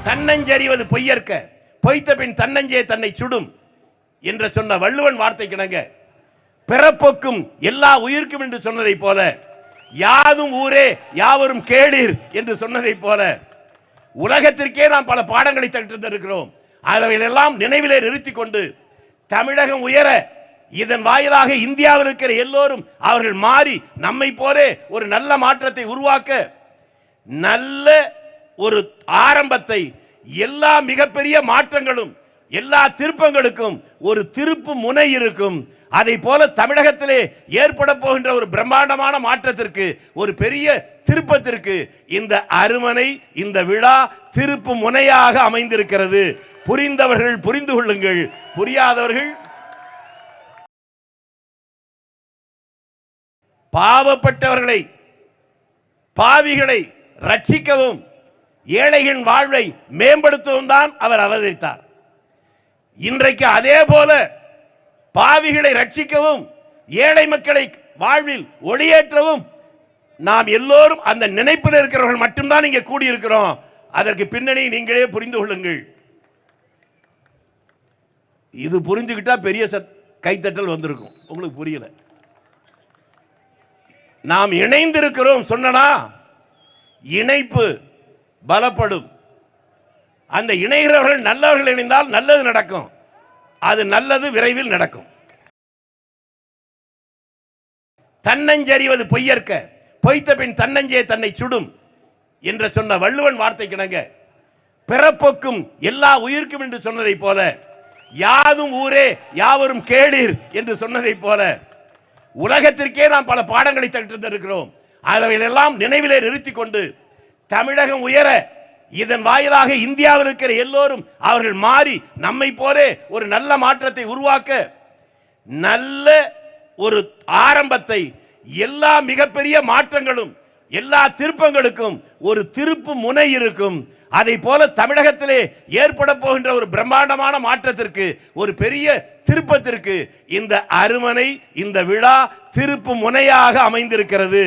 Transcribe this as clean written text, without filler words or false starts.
தன்னஞ்சறிவது பொய்யற்க, பொய்த்த பின் தன்னஞ்சே தன்னை சுடும் என்று சொன்ன வள்ளுவன் வார்த்தை கிணங்க, பிறப்பொக்கும் எல்லா உயிர்க்கும் என்று சொன்னதை போல, யாதும் ஊரே யாவரும் கேளீர் என்று சொன்னதை போல, உலகத்திற்கே நாம் பல பாடங்களை தந்திருக்கிறோம். அவைகளெல்லாம் நினைவிலே நிறுத்திக் கொண்டு தமிழகம் உயர, இதன் வாயிலாக இந்தியாவில் இருக்கிற எல்லோரும் அவர்கள் மாறி நம்மை போலே ஒரு நல்ல மாற்றத்தை உருவாக்க, நல்ல ஒரு ஆரம்பத்தை, எல்லா மிகப்பெரிய மாற்றங்களும் எல்லா திருப்பங்களுக்கும் ஒரு திருப்பு முனை இருக்கும். அதை போல தமிழகத்திலே ஏற்பட போகின்ற ஒரு பிரம்மாண்டமான மாற்றத்திற்கு, ஒரு பெரிய திருப்பத்திற்கு இந்த அருமனை, இந்த விழா திருப்பு முனையாக அமைந்திருக்கிறது. புரிந்தவர்கள் புரிந்து கொள்ளுங்கள், புரியாதவர்கள் பாவப்பட்டவர்களை, பாவிகளை ரட்சிக்கவும் ஏழைகளின் வாழ்வை மேம்படுத்தவும் தான் அவர் அவதரித்தார். இன்றைக்கு அதே போல பாவிகளை ரட்சிக்கவும் ஏழை மக்களை வாழ்வில் ஒளியேற்றவும் நாம் எல்லோரும் அந்த நினைப்பில் இருக்கிறவர்கள் மட்டும்தான் இங்கே கூடியிருக்கிறோம். அதற்கு பின்னணி நீங்களே புரிந்து கொள்ளுங்கள். இது புரிஞ்சுக்கிட்டா பெரிய கைத்தட்டல் வந்திருக்கும். உங்களுக்கு புரியல. நாம் இணைந்திருக்கிறோம் சொன்னா இணைப்பு பலப்படும். அந்த இணைகிறவர்கள் நல்லவர்கள் இணைந்தால் நல்லது நடக்கும். அது நல்லது விரைவில் நடக்கும். தன்னஞ்சறிவது பொய்யற்க, பொய்த்த பின் தன்னஞ்சே தன்னை சுடும் என்று சொன்ன வள்ளுவன் வார்த்தை கிணங்க, பிறப்பொக்கும் எல்லா உயிர்க்கும் என்று சொன்னதை போல, யாதும் ஊரே யாவரும் கேளீர் என்று சொன்னதை போல, உலகத்திற்கே நாம் பல பாடங்களை தந்திருக்கிறோம். அவைகளெல்லாம் நினைவிலே நிறுத்திக் கொண்டு தமிழகம் உயர, இதன் வாயிலாக இந்தியாவில் இருக்கிற எல்லோரும் அவர்கள் மாறி நம்மை போலே ஒரு நல்ல மாற்றத்தை உருவாக்க, நல்ல ஒரு ஆரம்பத்தை, எல்லா மிகப்பெரிய மாற்றங்களும் எல்லா திருப்பங்களுக்கும் ஒரு திருப்பு முனை இருக்கும். அதை போல தமிழகத்திலே ஏற்பட போகின்ற ஒரு பிரம்மாண்டமான மாற்றத்திற்கு, ஒரு பெரிய திருப்பத்திற்கு இந்த அருமனை, இந்த விழா திருப்பு முனையாக அமைந்திருக்கிறது.